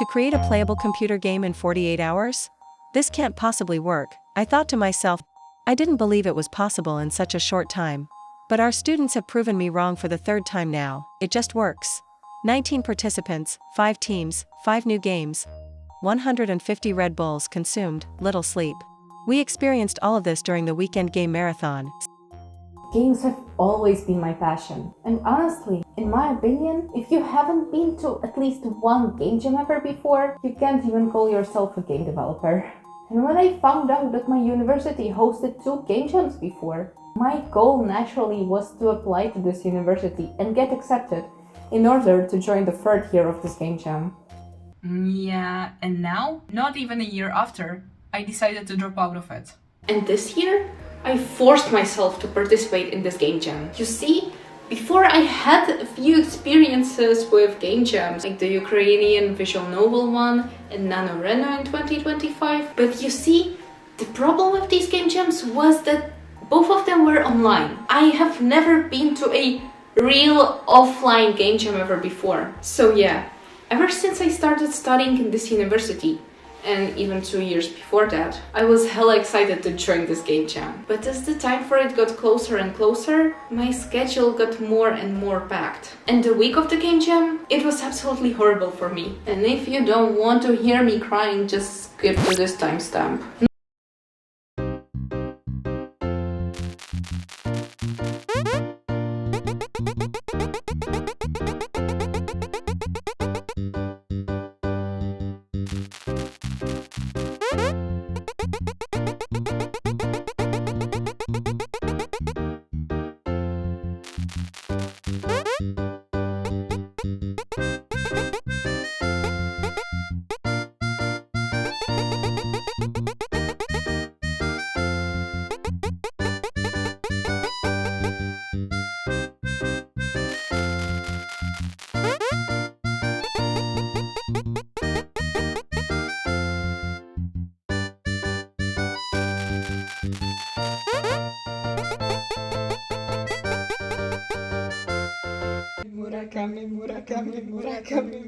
To create a playable computer game in 48 hours? This can't possibly work, I thought to myself. I didn't believe it was possible in such a short time. But our students have proven me wrong for the third time now, it just works. 19 participants, 5 teams, 5 new games. 150 Red Bulls consumed, little sleep. We experienced all of this during the weekend game marathon. Games have always been my passion, and honestly, in my opinion, if you haven't been to at least one game jam ever before, you can't even call yourself a game developer. And when I found out that my university hosted 2 game jams before, my goal naturally was to apply to this university and get accepted in order to join the 3rd year of this game jam. Yeah, and now, not even a year after, I decided to drop out of it. And this year, I forced myself to participate in this game jam. You see, before I had a few experiences with game jams, like the Ukrainian visual novel one and NaNoRenO in 2025. But you see, the problem with these game jams was that both of them were online. I have never been to a real offline game jam ever before. So yeah, ever since I started studying in this university, and even 2 years before that, I was hella excited to join this game jam. But as the time for it got closer and closer, my schedule got more and more packed. And the week of the game jam, it was absolutely horrible for me. And if you don't want to hear me crying, just skip to this timestamp.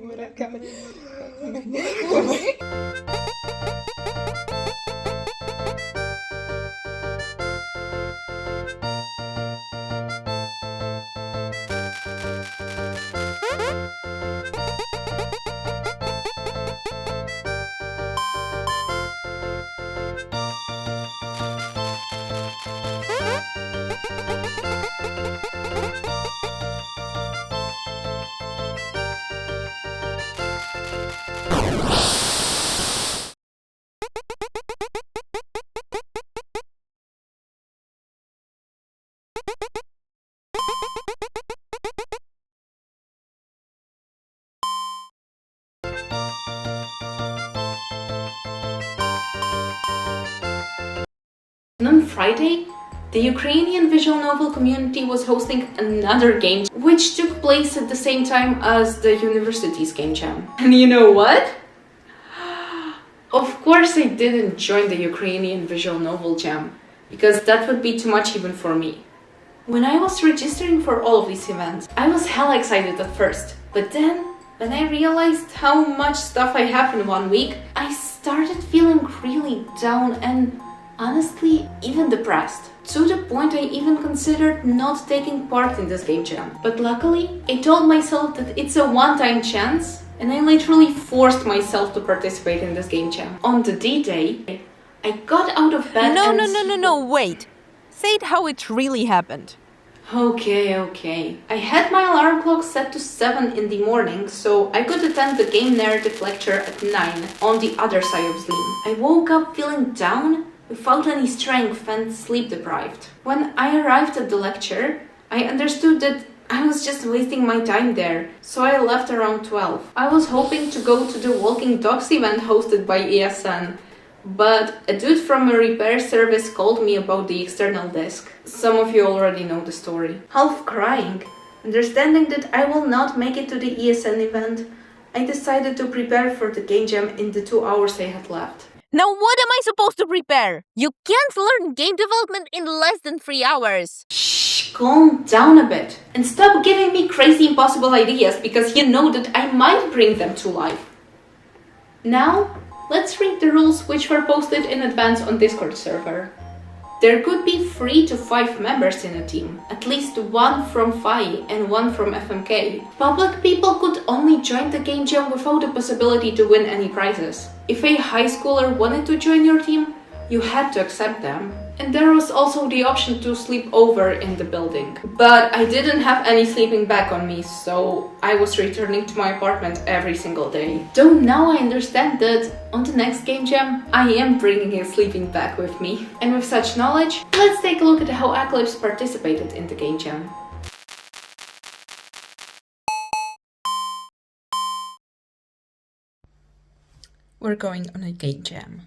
Murakami. And on Friday, the Ukrainian visual novel community was hosting another game which took place at the same time as the university's game jam. And you know what? Of course I didn't join the Ukrainian visual novel jam, because that would be too much even for me. When I was registering for all of these events, I was hella excited at first, but then when I realized how much stuff I have in 1 week, I started feeling really down and honestly even depressed. To the point I even considered not taking part in this game jam. But luckily, I told myself that it's a one-time chance, and I literally forced myself to participate in this game jam. On the D-Day, I got out of bed No, wait. Say it how it really happened. Okay. I had my alarm clock set to 7 in the morning, so I could attend the game narrative lecture at 9 on the other side of Zlin. I woke up feeling down, without any strength and sleep deprived. When I arrived at the lecture, I understood that I was just wasting my time there, so I left around 12. I was hoping to go to the Walking Dogs event hosted by ESN, but a dude from a repair service called me about the external disk. Some of you already know the story. Half crying, understanding that I will not make it to the ESN event, I decided to prepare for the game jam in the 2 hours I had left. Now what am I supposed to prepare? You can't learn game development in less than 3 hours. Shh, calm down a bit. And stop giving me crazy impossible ideas, because you know that I might bring them to life. Now, let's read the rules which were posted in advance on Discord server. There could be 3 to 5 members in a team, at least 1 from FAI and 1 from FMK. Public people could only join the game jam without the possibility to win any prizes. If a high schooler wanted to join your team, you had to accept them. And there was also the option to sleep over in the building. But I didn't have any sleeping bag on me, so I was returning to my apartment every single day. Though now I understand that on the next game jam, I am bringing a sleeping bag with me. And with such knowledge, let's take a look at how ACLYPSE participated in the game jam. We're going on a game jam.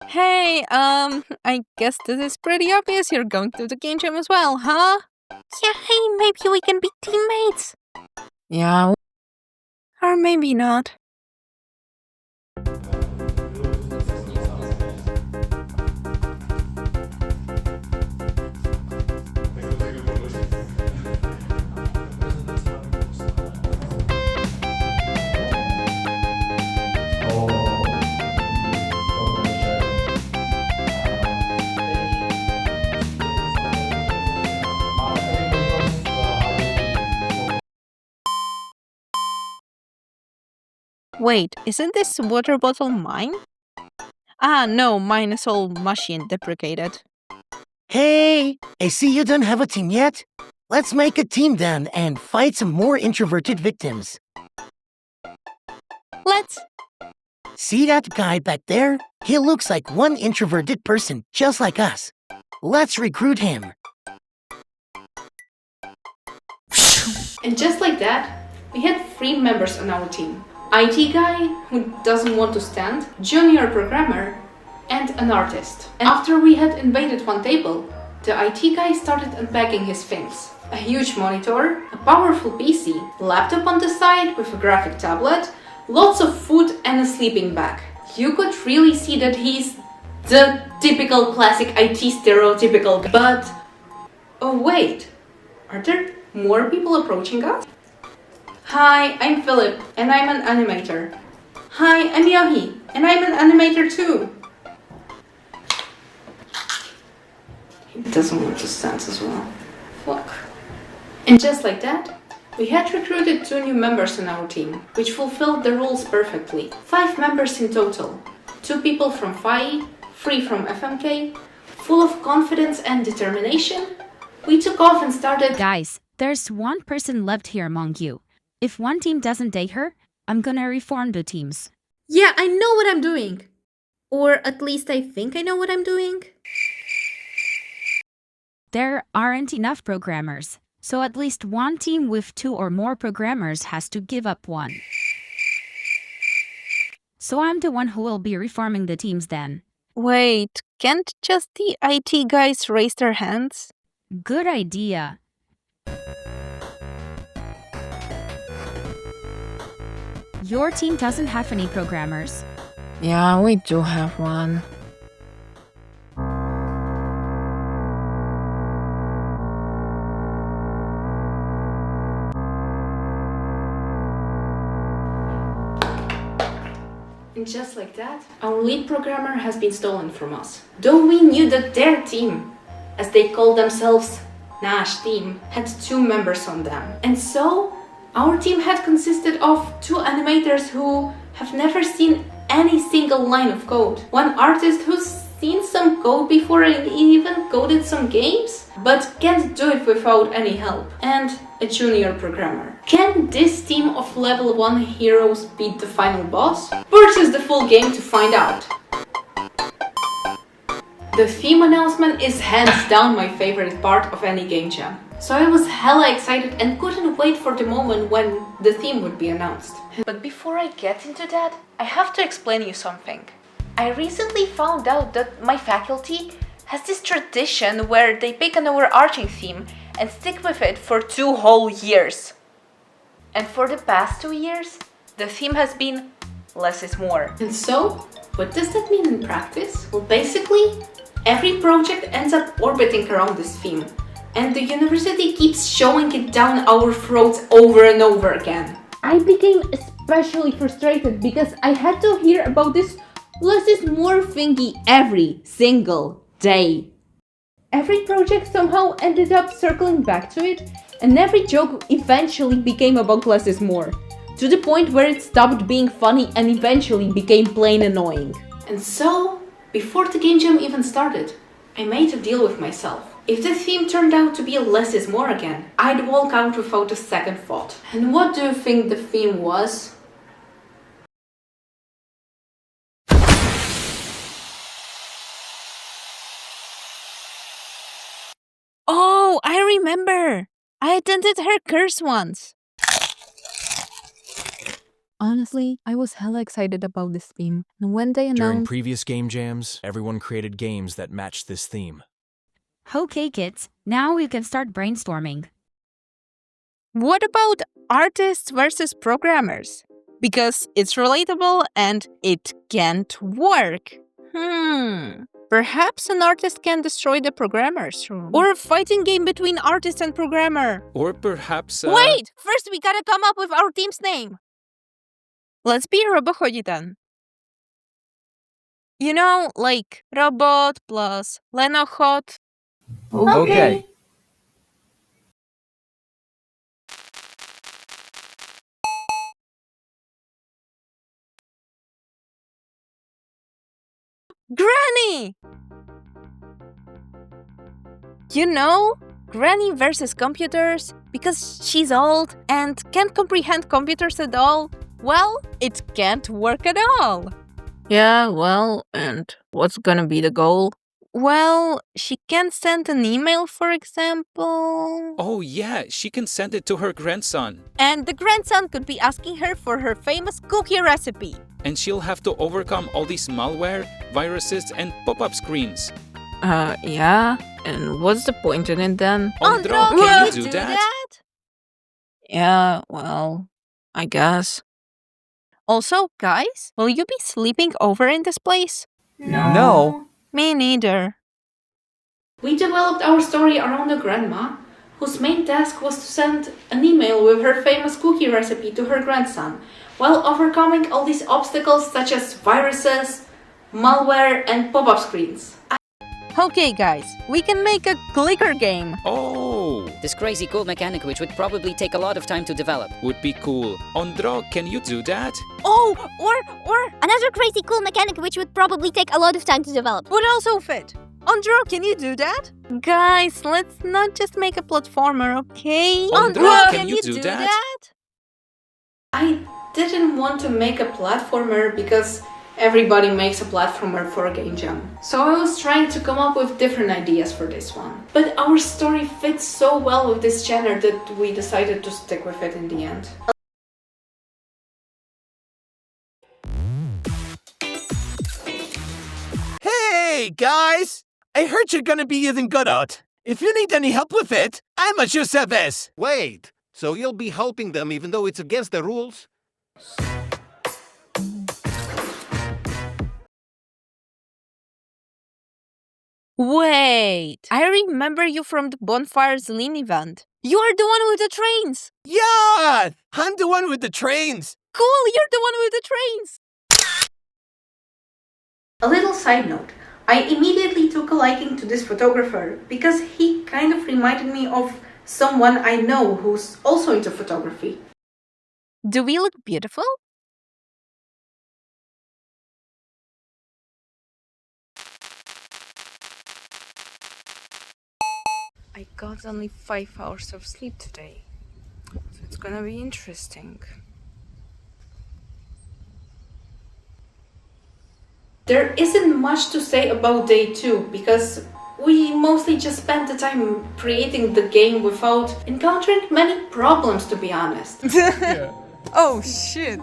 Hey, I guess this is pretty obvious you're going to the game jam as well, huh? Yeah, hey, maybe we can be teammates. Yeah. Or maybe not. Wait, isn't this water bottle mine? Ah, no, mine is all mushy and deprecated. Hey, I see you don't have a team yet. Let's make a team then and fight some more introverted victims. Let's... See that guy back there? He looks like one introverted person just like us. Let's recruit him. And just like that, we had 3 members on our team. IT guy who doesn't want to stand, junior programmer, and an artist. And after we had invaded one table, the IT guy started unpacking his things. A huge monitor, a powerful PC, laptop on the side with a graphic tablet, lots of food and a sleeping bag. You could really see that he's the typical classic IT stereotypical guy. But, oh wait, are there more people approaching us? Hi, I'm Philip, and I'm an animator. Hi, I'm Yohi, and I'm an animator too. He doesn't want to stand as well. Fuck. And just like that, we had recruited 2 new members in our team, which fulfilled the rules perfectly. 5 members in total. 2 people from FAI, 3 from FMK. Full of confidence and determination, we took off and started... Guys, there's one person left here among you. If one team doesn't date her, I'm gonna reform the teams. Yeah, I know what I'm doing. Or at least I think I know what I'm doing. There aren't enough programmers, so at least one team with 2 or more programmers has to give up one. So I'm the one who will be reforming the teams then. Wait, can't just the IT guys raise their hands? Good idea. Your team doesn't have any programmers. Yeah, we do have one. And just like that, our lead programmer has been stolen from us. Though we knew that their team, as they call themselves Nash team, had 2 members on them. And so, our team had consisted of 2 animators who have never seen any single line of code. One artist who's seen some code before and even coded some games, but can't do it without any help. And a junior programmer. Can this team of level 1 heroes beat the final boss? Purchase the full game to find out. The theme announcement is hands down my favorite part of any game jam. So I was hella excited and couldn't wait for the moment when the theme would be announced. But before I get into that, I have to explain you something. I recently found out that my faculty has this tradition where they pick an overarching theme and stick with it for 2 whole years. And for the past 2 years, the theme has been less is more. And so, what does that mean in practice? Well, basically, every project ends up orbiting around this theme, and the university keeps shoving it down our throats over and over again. I became especially frustrated because I had to hear about this less is more thingy every single day. Every project somehow ended up circling back to it, and every joke eventually became about less is more, to the point where it stopped being funny and eventually became plain annoying. And so, before the game jam even started, I made a deal with myself. If the theme turned out to be less is more again, I'd walk out without a second thought. And what do you think the theme was? Oh, I remember! I attended her course once. Honestly, I was hella excited about this theme, and when they During announced— previous game jams, everyone created games that matched this theme. Okay, kids, now we can start brainstorming. What about artists versus programmers? Because it's relatable and it can't work. Perhaps an artist can destroy the programmers. Or a fighting game between artist and programmer. Or perhaps Wait! First we gotta come up with our team's name. Let's be Robohojitan. You know, like robot plus Lenochot. Okay. Granny! You know, Granny versus computers, because she's old and can't comprehend computers at all. Well, it can't work at all. Yeah, well, and what's gonna be the goal? Well, she can't send an email, for example. Oh yeah, she can send it to her grandson. And the grandson could be asking her for her famous cookie recipe. And she'll have to overcome all these malware, viruses, and pop-up screens. Yeah? And what's the point in it then? Andro, can you do that? Yeah, well, I guess. Also, guys, will you be sleeping over in this place? No. Me neither. We developed our story around a grandma whose main task was to send an email with her famous cookie recipe to her grandson, while overcoming all these obstacles such as viruses, malware, and pop-up screens. Okay, guys, we can make a clicker game. Oh! This crazy cool mechanic which would probably take a lot of time to develop. Would be cool. Andro, can you do that? Oh, or another crazy cool mechanic which would probably take a lot of time to develop. would also fit. Andro, can you do that? Guys, let's not just make a platformer, okay? Andro, can you do that? I didn't want to make a platformer because everybody makes a platformer for a game jam. So I was trying to come up with different ideas for this one. But our story fits so well with this genre that we decided to stick with it in the end. Hey, guys! I heard you're gonna be using Godot. If you need any help with it, I'm at your service. Wait, so you'll be helping them even though it's against the rules? Wait, I remember you from the Bonfire Zlin event. You are the one with the trains. Yeah! I'm the one with the trains. Cool, you're the one with the trains. A little side note. I immediately took a liking to this photographer because he kind of reminded me of someone I know who's also into photography. Do we look beautiful? I got only 5 hours of sleep today, so it's gonna be interesting. There isn't much to say about day 2 because we mostly just spent the time creating the game without encountering many problems, to be honest. Oh shit!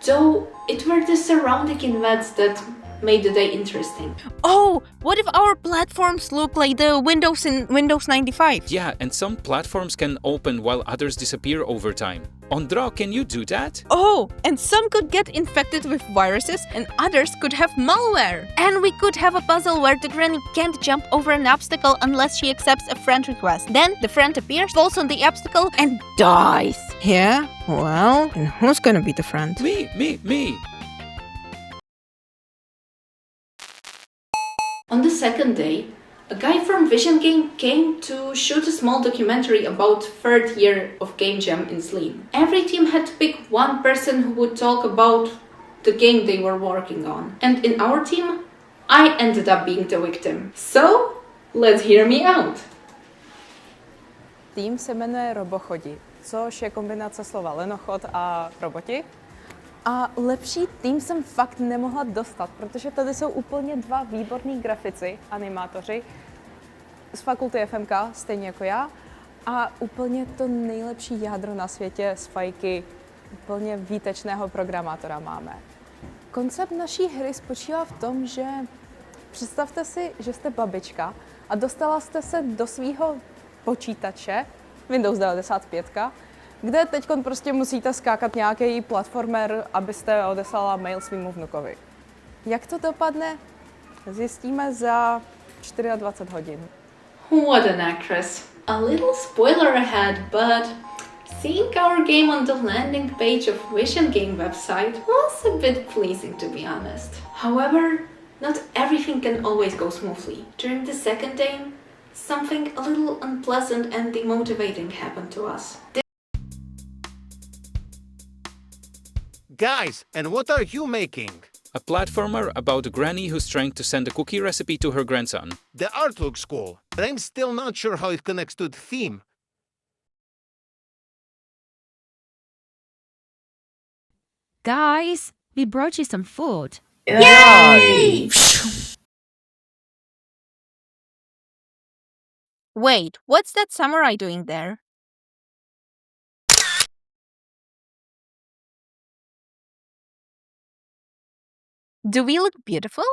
Though it were the surrounding events that made the day interesting. Oh, what if our platforms look like the windows in Windows 95? Yeah, and some platforms can open while others disappear over time. On Draw, can you do that? Oh, and some could get infected with viruses and others could have malware. And we could have a puzzle where the granny can't jump over an obstacle unless she accepts a friend request. Then the friend appears, falls on the obstacle, and dies. Yeah? Well, and who's gonna be the friend? Me! On the second day, a guy from Vision Game came to shoot a small documentary about third year of Game Jam in Zlin. Every team had to pick one person who would talk about the game they were working on. And in our team, I ended up being the victim. So, let's hear me out. Tým se jmenuje Robochodi, což je kombinace slova lenochod a roboti. A lepší tým jsem fakt nemohla dostat, protože tady jsou úplně dva výborní grafici, animátoři z fakulty FMK, stejně jako já, a úplně to nejlepší jádro na světě z fajky, úplně výtečného programátora máme. Koncept naší hry spočívá v tom, že představte si, že jste babička a dostala jste se do svého počítače, Windows 95, kde teď prostě musíte skákat nějaký platformer, abyste odeslala mail svýmu vnukovi. Jak to dopadne, zjistíme za 24 hodin. What an actress. A little spoiler ahead, but seeing our game on the landing page of Vision Game website was a bit pleasing, to be honest. However, not everything can always go smoothly. During the second day, something a little unpleasant and demotivating happened to us. Guys, and what are you making? A platformer about a granny who's trying to send a cookie recipe to her grandson. The art looks cool, but I'm still not sure how it connects to the theme. Guys, we brought you some food. Yay! Wait, what's that samurai doing there? Do we look beautiful?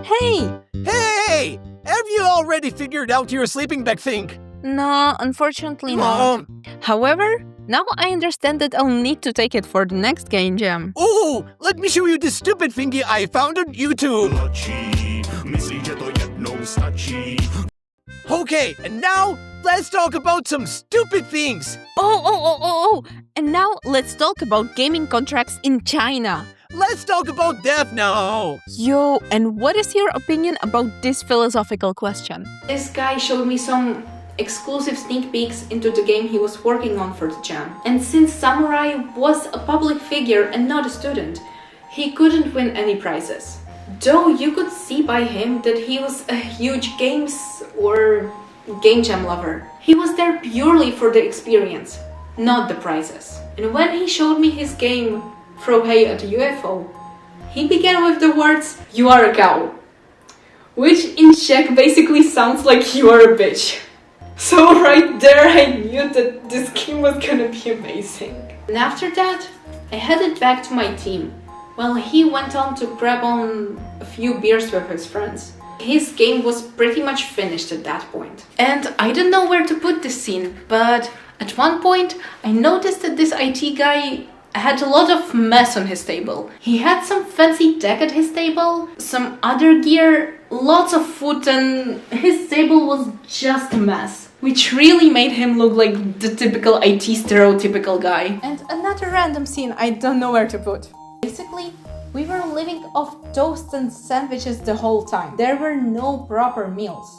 Hey! Hey! Have you already figured out your sleeping bag thing? No, unfortunately not. However, now I understand that I'll need to take it for the next game jam. Oh, let me show you this stupid thingy I found on YouTube. Okay, and now let's talk about some stupid things. Oh! And now let's talk about gaming contracts in China. Let's talk about death now. Yo, and what is your opinion about this philosophical question? This guy showed me some exclusive sneak peeks into the game he was working on for the jam. And since Samurai was a public figure and not a student, he couldn't win any prizes. Though you could see by him that he was a huge games or game jam lover. He was there purely for the experience, not the prizes. And when he showed me his game, Throw Hay at a UFO, he began with the words, "You are a cow," which in Czech basically sounds like "you are a bitch." So right there I knew that this game was gonna be amazing. And after that, I headed back to my team, while he went on to grab on a few beers with his friends. His game was pretty much finished at that point. And I don't know where to put this scene, but at one point I noticed that this IT guy had a lot of mess on his table. He had some fancy tech at his table, some other gear, lots of food, and his table was just a mess, which really made him look like the typical IT stereotypical guy. And another random scene I don't know where to put. Basically, we were living off toast and sandwiches the whole time. There were no proper meals.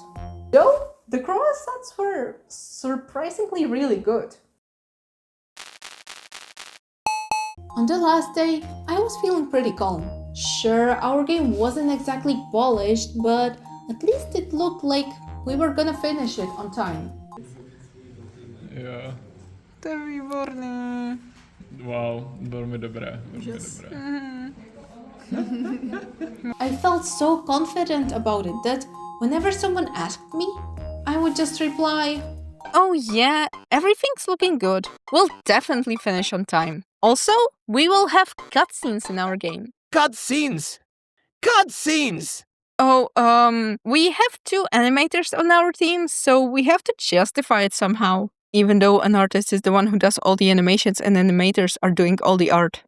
Though, the croissants were surprisingly really good. On the last day, I was feeling pretty calm. Sure, our game wasn't exactly polished, but at least it looked like we were gonna finish it on time. Jo. To je výborný. Wow, velmi dobré, velmi dobré. I felt so confident about it that whenever someone asked me, I would just reply, "Oh yeah, everything's looking good. We'll definitely finish on time. Also, we will have cutscenes in our game." Cutscenes! Cutscenes! Oh, we have 2 animators on our team, so we have to justify it somehow. Even though an artist is the one who does all the animations and animators are doing all the art.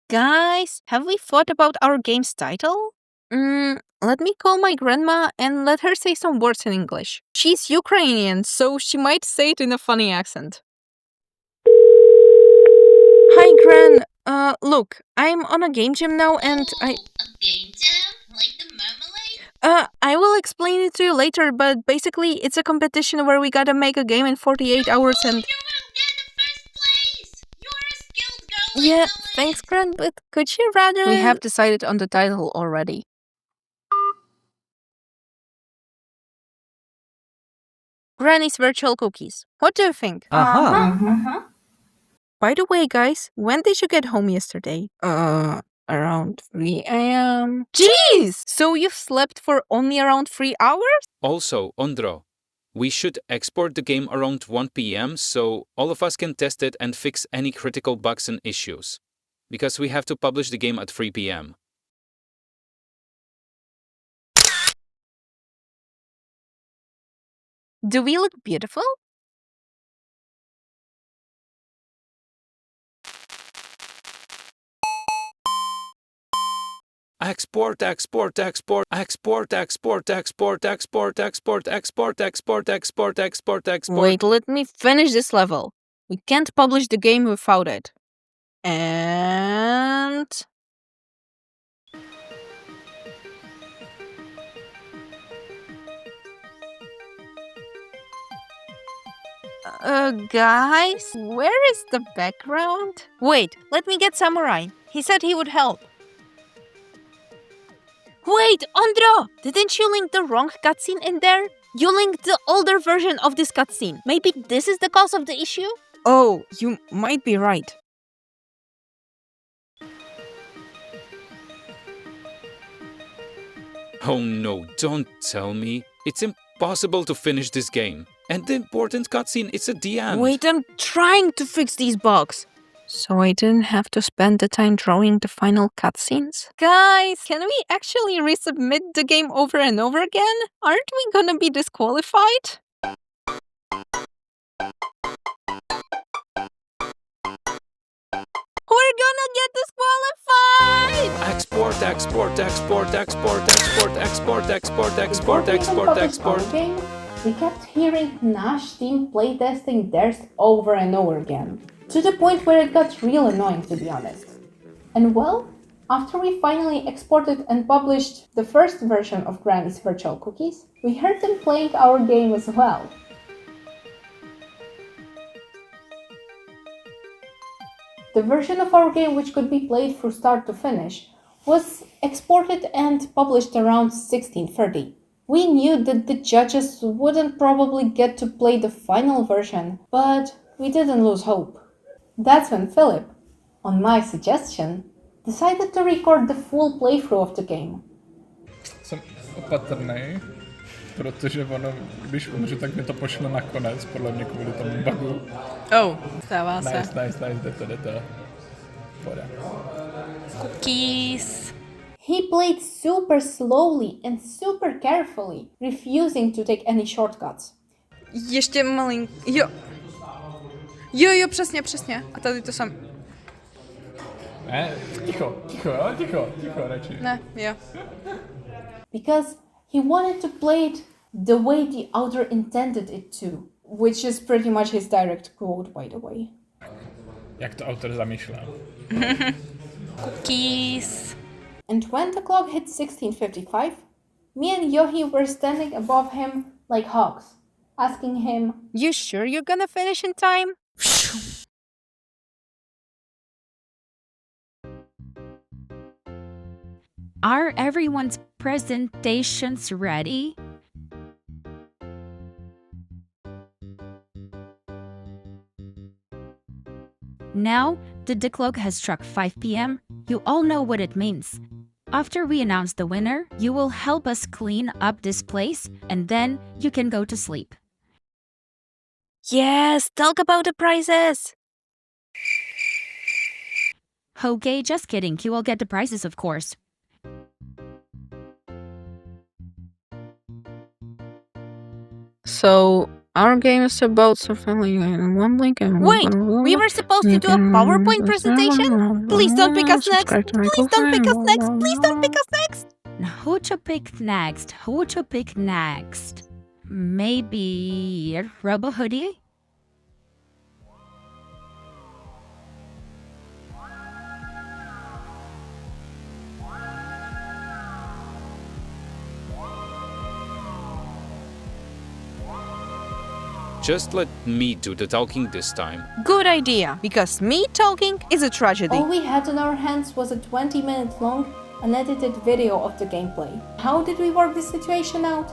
Guys, have we thought about our game's title? Let me call my grandma and let her say some words in English. She's Ukrainian, so she might say it in a funny accent. Hi, Gran. Look, I'm on a game jam now and A game jam? Like the marmalade? I will explain it to you later, but basically it's a competition where we gotta make a game in 48 hours and... You will get the first place! You're a skilled girl. Yeah, thanks, Gran, but could you rather... We have decided on the title already. Granny's Virtual Cookies. What do you think? By the way, guys, when did you get home yesterday? Around 3 a.m. Jeez! So you've slept for only around 3 hours? Also, Ondro, we should export the game around 1 p.m. so all of us can test it and fix any critical bugs and issues. Because we have to publish the game at 3 p.m. Do we look beautiful? Export, export, export, export, export, export, export, export, export, export, export, export, export. Wait, let me finish this level. We can't publish the game without it. And... guys, where is the background? Wait, let me get Samurai. He said he would help. Wait, Ondro! Didn't you link the wrong cutscene in there? You linked the older version of this cutscene. Maybe this is the cause of the issue? Oh, you might be right. Oh no, don't tell me. It's impossible to finish this game. And the important cutscene is at the end. Wait, I'm trying to fix these bugs. So I didn't have to spend the time drawing the final cutscenes? Guys, can we actually resubmit the game over and over again? Aren't we gonna be disqualified? We're gonna get disqualified! Export, export, export, export, export, export, export, export, Before we even export, published export. our game, we kept hearing Nash team playtesting theirs over and over again, to the point where it got real annoying, to be honest. And well, after we finally exported and published the first version of Granny's Virtual Cookies, we heard them playing our game as well. The version of our game which could be played from start to finish was exported and published around 1630. We knew that the judges wouldn't probably get to play the final version, but we didn't lose hope. That's when Philip, on my suggestion, decided to record the full playthrough of the game. Jsem opatrný, protože ono, když umřu, tak mi to pošle nakonec, podle mě kvůli tomu bugu. Oh, stává se. Nice, jde to. Poda. Cookies. He played super slowly and super carefully, refusing to take any shortcuts. Ještě malink... Jo, přesně. A tady to sam... Ne, ticho, radši. Ne, jo. Because he wanted to play it the way the author intended it to, which is pretty much his direct quote, by the way. Jak to autor zamýšlel. Cookies. And when the clock hit 16:55, me and Yohi were standing above him like hawks, asking him, You sure you're gonna finish in time? Are everyone's presentations ready? Now, the Devlog has struck 5 p.m. You all know what it means. After we announce the winner, you will help us clean up this place, and then you can go to sleep. Yes, talk about the prizes. Okay, just kidding. You will get the prizes, of course. So, our game is about something in one link and Wait, we were supposed to do a PowerPoint presentation? Please don't pick us next. Please don't pick us next. Please don't pick us next. Who to pick next? Who to pick next? Maybe Robo Hoodie? Just let me do the talking this time. Good idea, because me talking is a tragedy. All we had on our hands was a 20-minute long, unedited video of the gameplay. How did we work this situation out?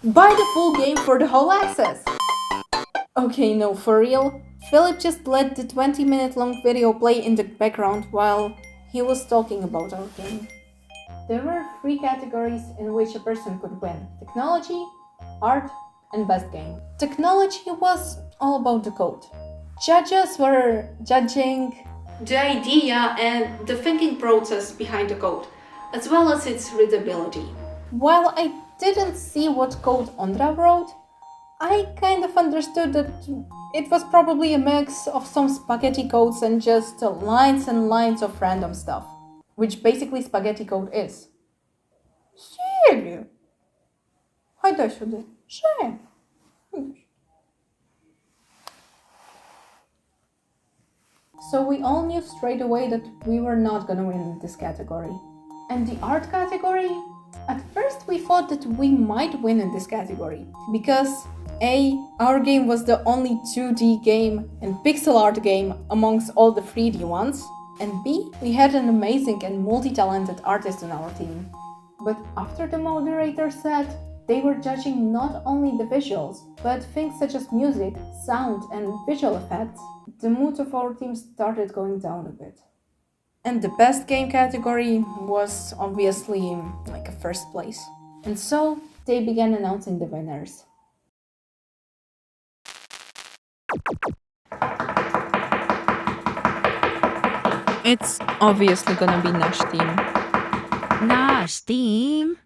Buy the full game for the whole access! Okay, no, for real. Philip just let the 20-minute long video play in the background while he was talking about our game. There were 3 categories in which a person could win: technology, art, and best game. Technology was all about the code. Judges were judging the idea and the thinking process behind the code, as well as its readability. While I didn't see what code Ondra wrote, I kind of understood that it was probably a mix of some spaghetti codes and just lines and lines of random stuff, which basically spaghetti code is. Sério? Haydi сюда. Shame. So we all knew straight away that we were not gonna win this category. And the art category? At first we thought that we might win in this category, because A, our game was the only 2D game and pixel art game amongst all the 3D ones, and B, we had an amazing and multi-talented artist on our team. But after the moderator said they were judging not only the visuals, but things such as music, sound, and visual effects, the mood of our team started going down a bit. And the best game category was obviously like a first place. And so they began announcing the winners. It's obviously gonna be Nash team. Nash team?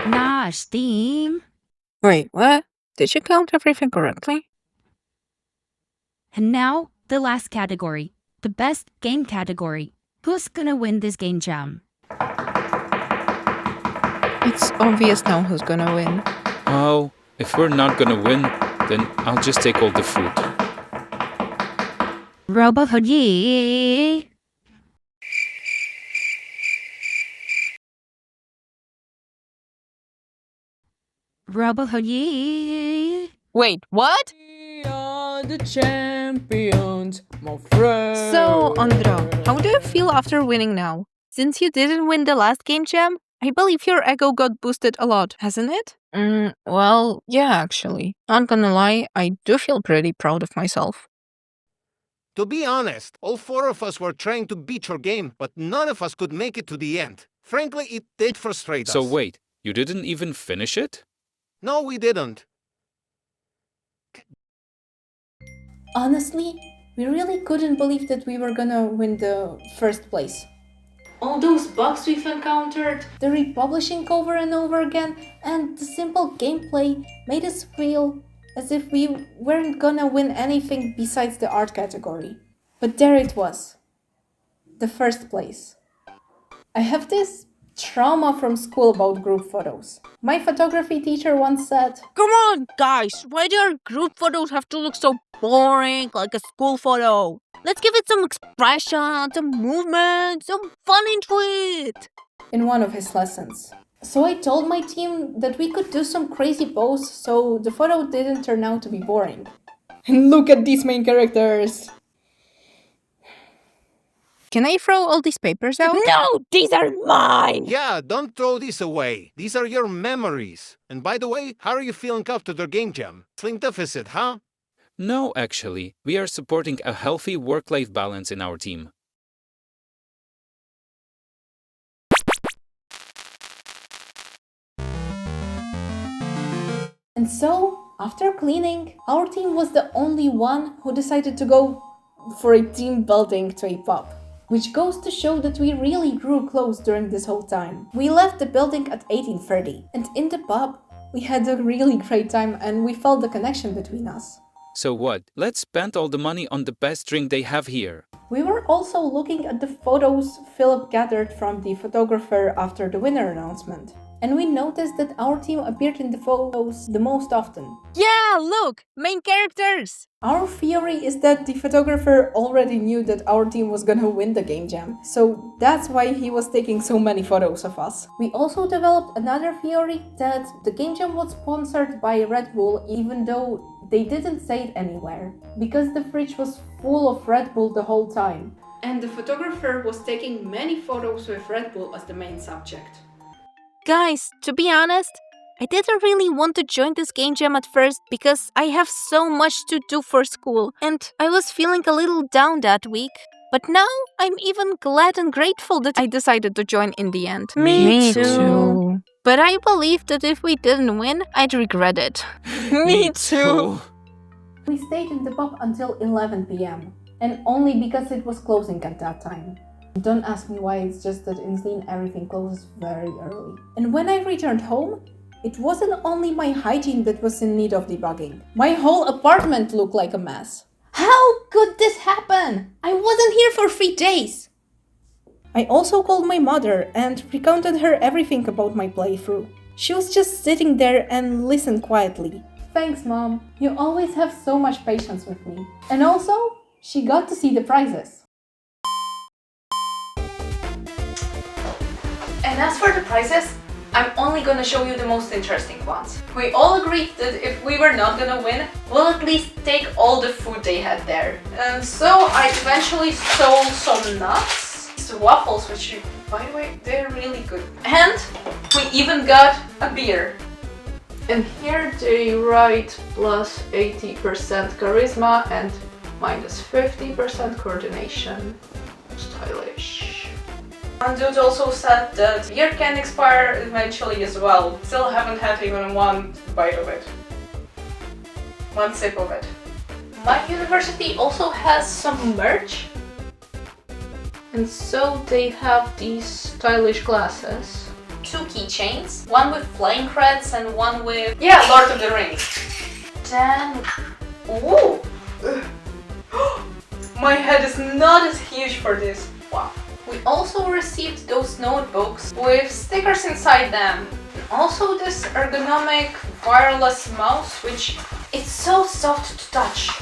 Nash team? Wait, what? Did you count everything correctly? And now, the last category. The best game category. Who's gonna win this game jam? It's obvious now who's gonna win. Oh, if we're not gonna win, then I'll just take all the food. Robo Hoodie! Robo Hoodie! Wait, what? We are the champions, my friend. So, Ondra, how do you feel after winning now? Since you didn't win the last game jam, I believe your ego got boosted a lot, hasn't it? Well, yeah, actually. Not gonna lie, I do feel pretty proud of myself. To be honest, all 4 of us were trying to beat your game, but none of us could make it to the end. Frankly, it did frustrate us. So wait, you didn't even finish it? No, we didn't. Honestly, we really couldn't believe that we were gonna win the first place. All those bugs we've encountered, the republishing over and over again, and the simple gameplay made us feel as if we weren't gonna win anything besides the art category. But there it was. The first place. I have this trauma from school about group photos. My photography teacher once said, "Come on, guys, why do our group photos have to look so boring like a school photo? Let's give it some expression, some movement, some fun into it!" in one of his lessons. So I told my team that we could do some crazy pose so the photo didn't turn out to be boring. And look at these main characters! Can I throw all these papers out? No, these are mine! Yeah, don't throw these away. These are your memories. And by the way, how are you feeling after the game jam? Slim deficit, huh? No, actually, we are supporting a healthy work-life balance in our team. And so, after cleaning, our team was the only one who decided to go for a team building to a pub. Which goes to show that we really grew close during this whole time. We left the building at 18:30, and in the pub, we had a really great time and we felt the connection between us. So what? Let's spend all the money on the best drink they have here. We were also looking at the photos Philip gathered from the photographer after the winner announcement. And we noticed that our team appeared in the photos the most often. Yeah, look! Main characters! Our theory is that the photographer already knew that our team was gonna win the game jam, so that's why he was taking so many photos of us. We also developed another theory that the game jam was sponsored by Red Bull, even though they didn't say it anywhere, because the fridge was full of Red Bull the whole time. And the photographer was taking many photos with Red Bull as the main subject. Guys, to be honest, I didn't really want to join this game jam at first because I have so much to do for school and I was feeling a little down that week. But now I'm even glad and grateful that I decided to join in the end. Me too. But I believe that if we didn't win, I'd regret it. Me too. We stayed in the pub until 11 p.m. and only because it was closing at that time. Don't ask me why, it's just that in Zlin everything closes very early. And when I returned home, it wasn't only my hygiene that was in need of debugging. My whole apartment looked like a mess. How could this happen? I wasn't here for 3 days! I also called my mother and recounted her everything about my playthrough. She was just sitting there and listened quietly. Thanks, Mom. You always have so much patience with me. And also, she got to see the prizes. And as for the prizes, I'm only gonna show you the most interesting ones. We all agreed that if we were not gonna win, we'll at least take all the food they had there. And so I eventually stole some nuts, some waffles, which, by the way, they're really good. And we even got a beer. And here they write plus 80% charisma and minus 50% coordination. Stylish. And dude also said that beer can expire eventually as well. Still haven't had even one bite of it. One sip of it. My university also has some merch. And so they have these stylish glasses. 2 keychains. One with flying creds and one with, yeah, Lord of the Rings. Then, ooh! My head is not as huge for this. Wow. We also received those notebooks with stickers inside them. And also this ergonomic wireless mouse, which is so soft to touch.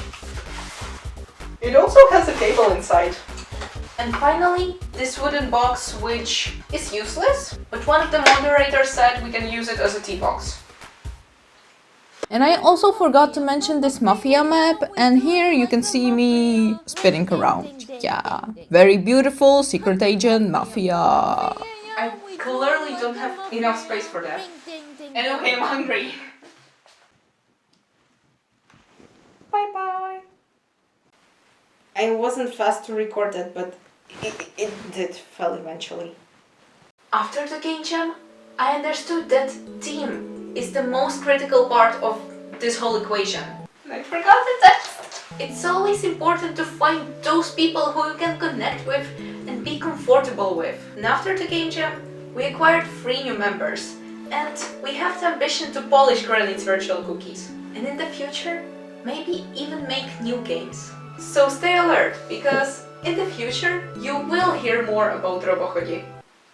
It also has a cable inside. And finally, this wooden box, which is useless, but one of the moderators said we can use it as a tea box. And I also forgot to mention this Mafia map, and here you can see me spinning around. Yeah, very beautiful, secret agent, Mafia. I clearly don't have enough space for that. And okay, I'm hungry. Bye bye. I wasn't fast to record that, but it did fail eventually. After the game jam, I understood that team is the most critical part of this whole equation. I forgot the text! It's always important to find those people who you can connect with and be comfortable with. And after the game jam, we acquired 3 new members. And we have the ambition to polish Granny's virtual cookies. And in the future, maybe even make new games. So stay alert, because in the future, you will hear more about RoboChodi.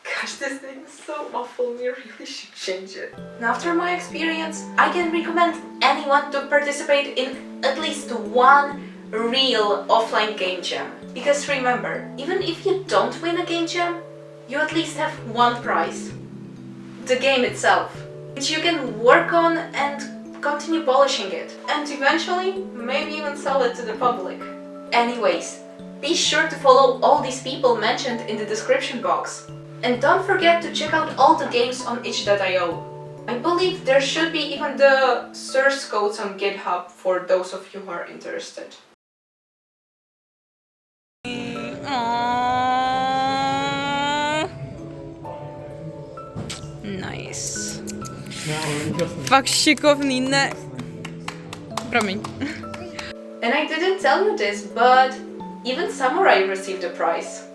Gosh, this name is so awful, we really should change it. And after my experience, I can recommend anyone to participate in at least one real offline game jam. Because remember, even if you don't win a game jam, you at least have one prize. The game itself, which you can work on and continue polishing it. And eventually, maybe even sell it to the public. Anyways, Be sure to follow all these people mentioned in the description box. And don't forget to check out all the games on itch.io. I believe there should be even the source codes on GitHub for those of you who are interested. Nice. Fakt šikovný, ne. Promiň. And I didn't tell you this, but even Samurai received a prize.